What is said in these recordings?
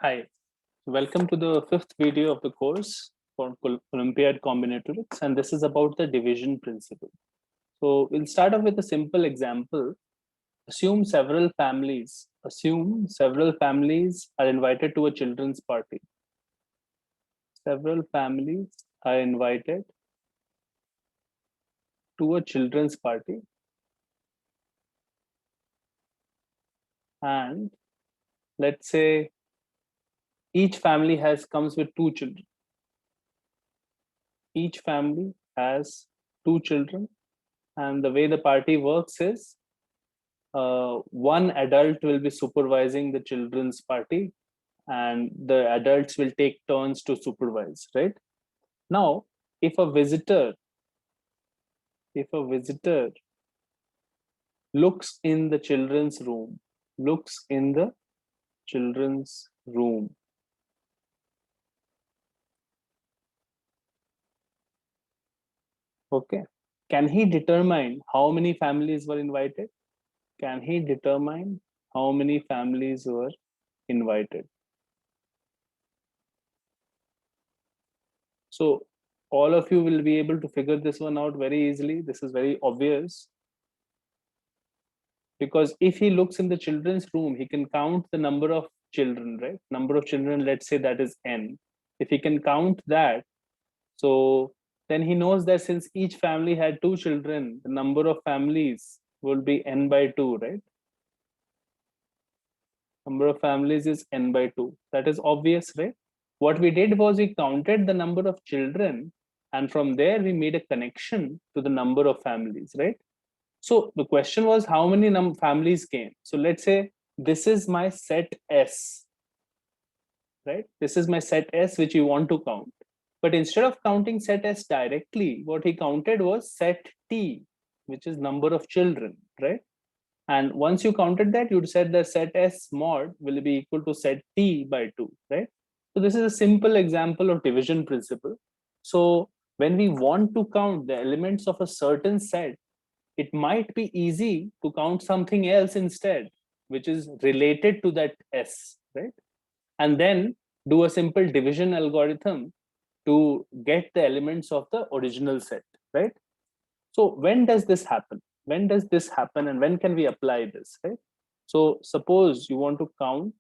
Hi, welcome to the fifth video of the course for Olympiad Combinatorics, and this is about the division principle. So we'll start off with a simple example. Assume several families are invited to a children's party. Several families are invited to a children's party, and let's say each family has comes with two children. Each family has two children, and the way the party works is one adult will be supervising the children's party, and the adults will take turns to supervise, right? Now, if a visitor if a visitor looks in the children's room looks in the children's room okay, can he determine how many families were invited? Can he determine how many families were invited? So all of you will be able to figure this one out very easily. This is very obvious, because if he looks in the children's room, he can count the number of children, right? Number of children, let's say that is n. If he can count that, so then he knows that since each family had two children, the number of families will be n by 2, right? Number of families is n by 2. That is obvious, right? What we did was we counted the number of children, and from there we made a connection to the number of families, right? So the question was how many families came. So let's say this is my set S, right? This is my set S which you want to count. But instead of counting set S directly, what he counted was set T, which is number of children, right? And once you counted that, you'd said that set S mod will be equal to set T by 2, right? So this is a simple example of division principle. So when we want to count the elements of a certain set, it might be easy to count something else instead, which is related to that S, right? And then do a simple division algorithm to get the elements of the original set, right? So when does this happen? When does this happen, and when can we apply this, right? So suppose you want to count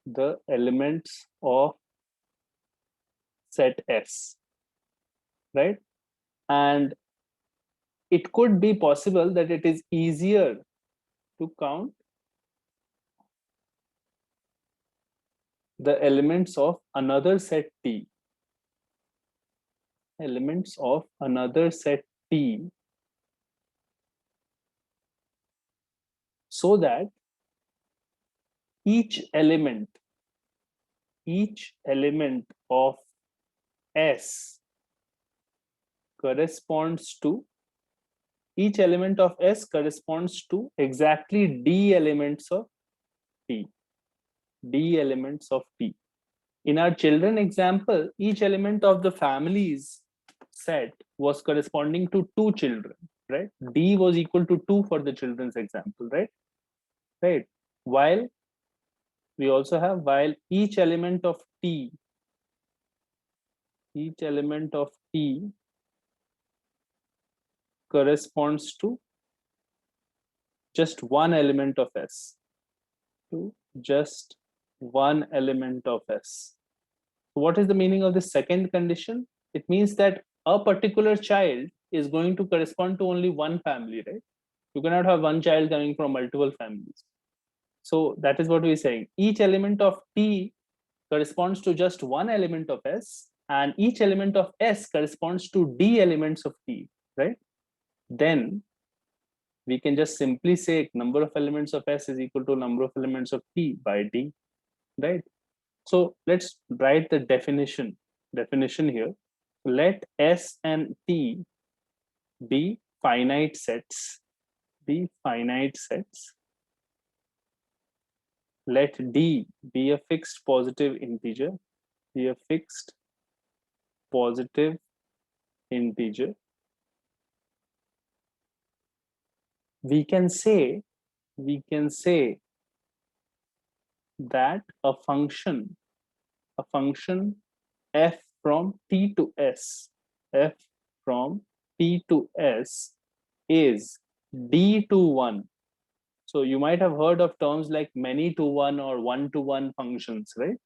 the elements of set S, right? And it could be possible that it is easier to count the elements of another set T, elements of another set T, so that each element of S corresponds to each element of S corresponds to exactly D elements of T. D elements of T. In our children example, each element of the families set was corresponding to two children, right? D was equal to 2 for the children's example, right? Right. While we also have while each element of T corresponds to just one element of S, to just one element of S. What is the meaning of the second condition? It means that a particular child is going to correspond to only one family, right? You cannot have one child coming from multiple families. So that is what we're saying. Each element of T corresponds to just one element of S, and each element of S corresponds to D elements of T, right? Then we can just simply say number of elements of S is equal to number of elements of T by D, right? So let's write the definition here. Let S and T be finite sets. Let D be a fixed positive integer. Be a fixed positive integer. We can say that a function f from t to s, f from t to s is d to 1. So you might have heard of terms like many to one or one to one functions, right?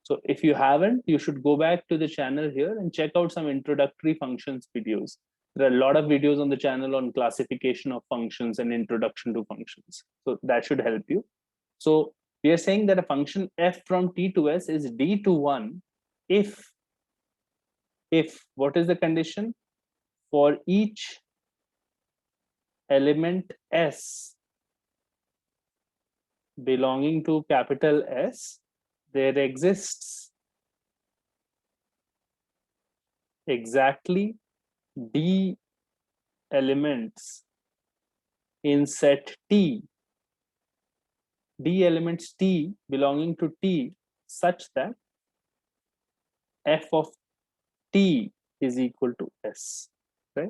So if you haven't, you should go back to the channel here and check out some introductory functions videos. There are a lot of videos on the channel on classification of functions and introduction to functions. So that should help you. So we are saying that a function f from t to s is d to 1 if what is the condition? For each element s belonging to capital S, there exists exactly d elements in set T, d elements T belonging to T, such that f of T is equal to S, right?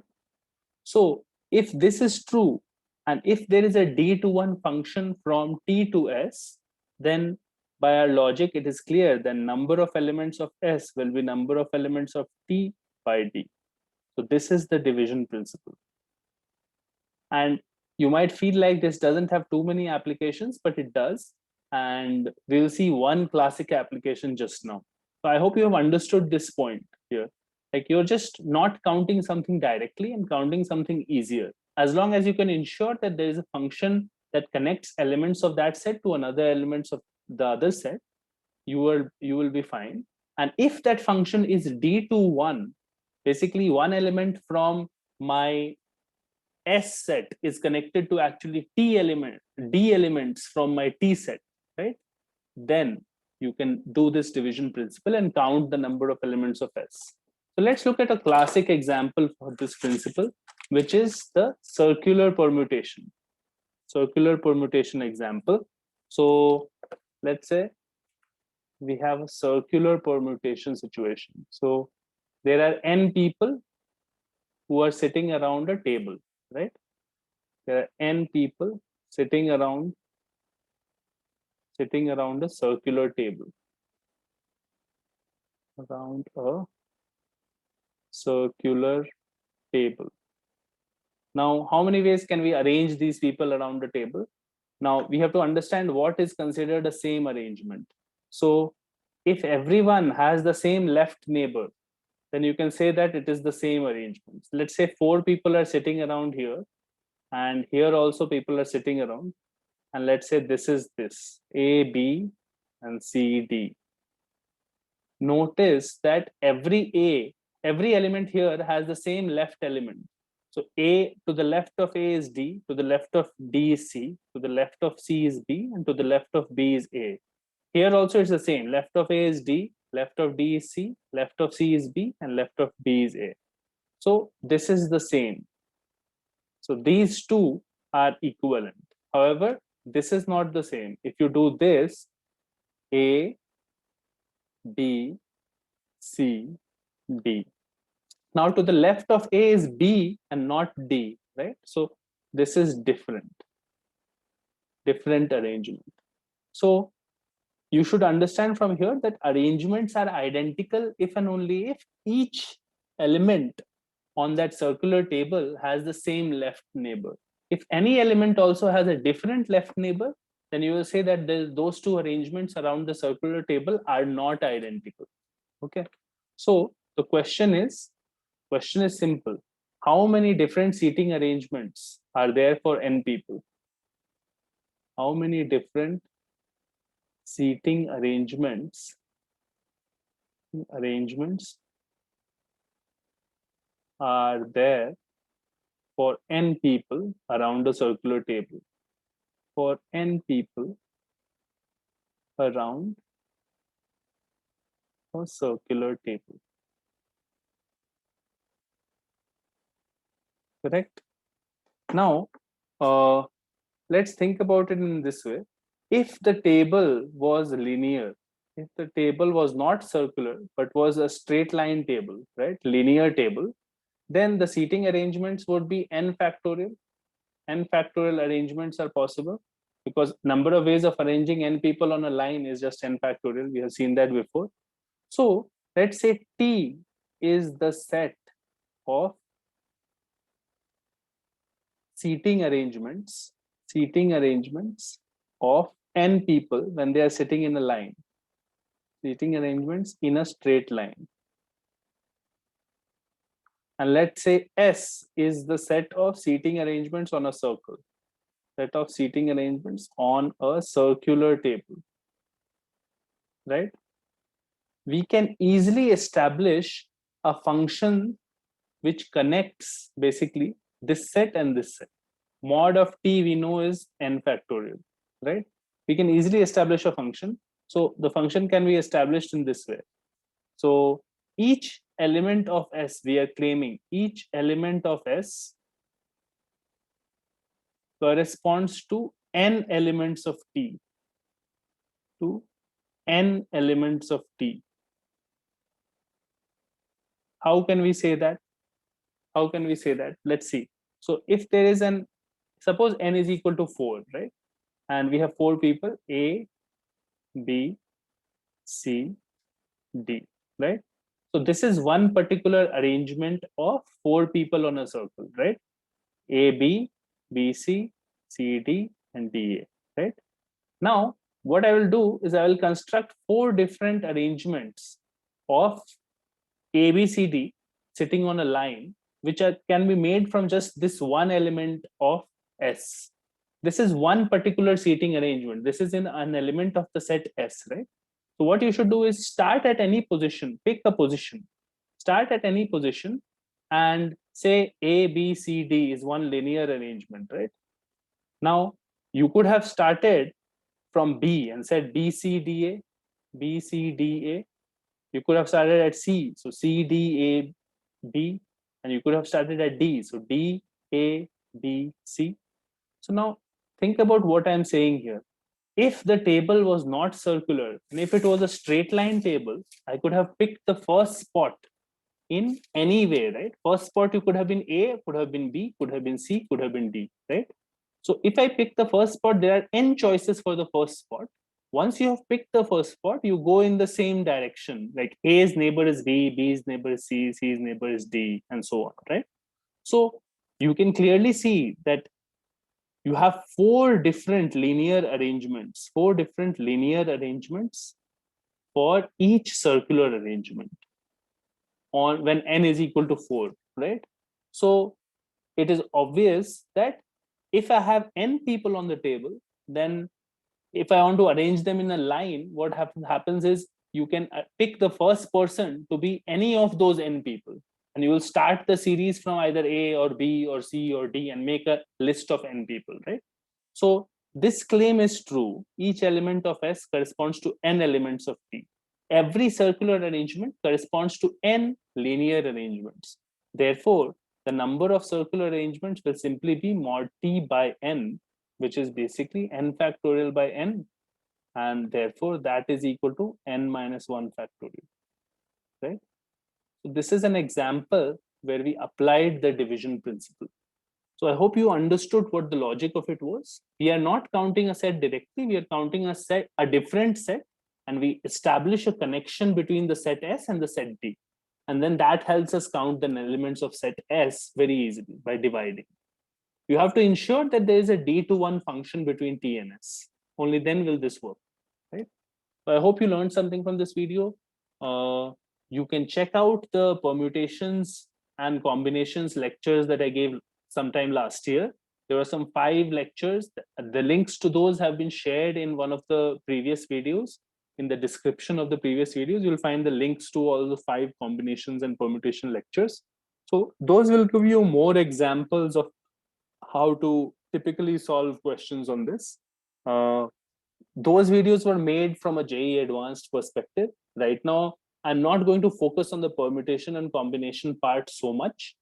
So if this is true, and if there is a d to 1 function from T to S, then by our logic, it is clear that number of elements of S will be number of elements of T by D. So this is the division principle. And you might feel like this doesn't have too many applications, but it does. And we'll see one classic application just now. So I hope you have understood this point here. Like you're just not counting something directly and counting something easier. As long as you can ensure that there is a function that connects elements of that set to another elements of the other set, you will be fine. And if that function is d to 1, basically one element from my S set is connected to actually D elements from my T set, right? Then you can do this division principle and count the number of elements of S. So let's look at a classic example for this principle, which is the circular permutation. Circular permutation example. So let's say we have a circular permutation situation. So there are n people who are sitting around a table, right? There are n people sitting around a circular table, around a circular table. Now, how many ways can we arrange these people around the table? Now we have to understand what is considered a same arrangement. So if everyone has the same left neighbor, then you can say that it is the same arrangement. Let's say 4 people are sitting around here, and here also people are sitting around. And let's say this is this A, B, and C, D. Notice that every element here has the same left element. So A, to the left of A is D, to the left of D is C, to the left of C is B, and to the left of B is A. Here also it's the same. Left of A is D, left of D is C, left of C is B, and left of B is A. So this is the same. So these two are equivalent. However, this is not the same. If you do this, A, B, C, D. Now to the left of A is B and not D, right? So this is different arrangement. So you should understand from here that arrangements are identical if and only if each element on that circular table has the same left neighbor. If any element also has a different left neighbor, then you will say that those two arrangements around the circular table are not identical. Okay. So the question is simple. How many different seating arrangements are there for n people? How many different seating arrangements are there for n people around a circular table? For n people around a circular table. Correct? Now, let's think about it in this way. If the table was linear, if the table was not circular, but was a straight line table, right? Linear table, then the seating arrangements would be n factorial. N factorial arrangements are possible. because number of ways of arranging n people on a line is just n factorial. We have seen that before. So let's say T is the set of seating arrangements of n people when they are sitting in a line, seating arrangements in a straight line. And let's say S is the set of seating arrangements on a circle, set of seating arrangements on a circular table, right? We can easily establish a function which connects basically this set and this set. Mod of T we know is n factorial, right? We can easily establish a function. So the function can be established in this way. So each element of S, we are claiming each element of S corresponds to n elements of T, to n elements of T. How can we say that? How can we say that? Let's see. So if there is an, suppose n is equal to 4, right? And we have 4 people, A, B, C, D, right? So this is one particular arrangement of 4 people on a circle, right? A, B, B, C, C, D, and D, A, right? Now, what I will do is I will construct 4 different arrangements of A, B, C, D sitting on a line, which can be made from just this one element of S. This is one particular seating arrangement. This is in an element of the set S, right? So what you should do is start at any position, pick a position, start at any position and say A, B, C, D is one linear arrangement, right? Now, you could have started from B and said B, C, D, A, B, C, D, A. You could have started at C, so C, D, A, B, and you could have started at D, so D, A, B, C. So now think about what I'm saying here. If the table was not circular and if it was a straight line table, I could have picked the first spot in any way, right? First spot you could have been A, could have been B, could have been C, could have been D, right? So if I pick the first spot, there are n choices for the first spot. Once you have picked the first spot, you go in the same direction. Like A's neighbor is B, B's neighbor is C, C's neighbor is D, and so on, right? So you can clearly see that you have 4 different linear arrangements, for each circular arrangement on when n is equal to 4, right? So it is obvious that if I have n people on the table, then if I want to arrange them in a line, what happens is you can pick the first person to be any of those n people. And you will start the series from either A or B or C or D and make a list of n people, right? So this claim is true. Each element of S corresponds to n elements of T. Every circular arrangement corresponds to n linear arrangements. Therefore, the number of circular arrangements will simply be mod T by n, which is basically n factorial by n, and therefore that is equal to n minus 1 factorial, right? So this is an example where we applied the division principle. So I hope you understood what the logic of it was. We are not counting a set directly, we are counting a different set, and we establish a connection between the set S and the set D. And then that helps us count the elements of set S very easily by dividing. You have to ensure that there is a D to 1 function between T and S. Only then will this work, right? So I hope you learned something from this video. You can check out the permutations and combinations lectures that I gave sometime last year. There were some 5 lectures. The links to those have been shared in one of the previous videos. In the description of the previous videos, you'll find the links to all the 5 combinations and permutation lectures. So those will give you more examples of how to typically solve questions on this. Those videos were made from a JEE Advanced perspective. Right now, I'm not going to focus on the permutation and combination part so much,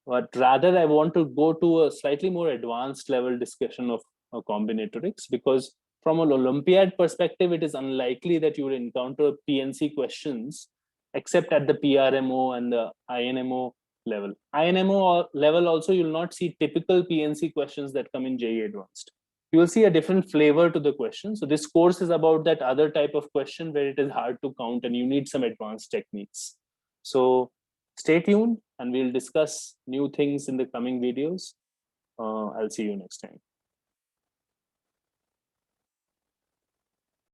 but rather I want to go to a slightly more advanced level discussion of combinatorics, because from an Olympiad perspective, it is unlikely that you will encounter PNC questions except at the PRMO and the INMO level. INMO level also, you'll not see typical PNC questions that come in JEE Advanced. you will see a different flavor to the question. So this course is about that other type of question where it is hard to count and you need some advanced techniques. So stay tuned and we'll discuss new things in the coming videos. I'll see you next time.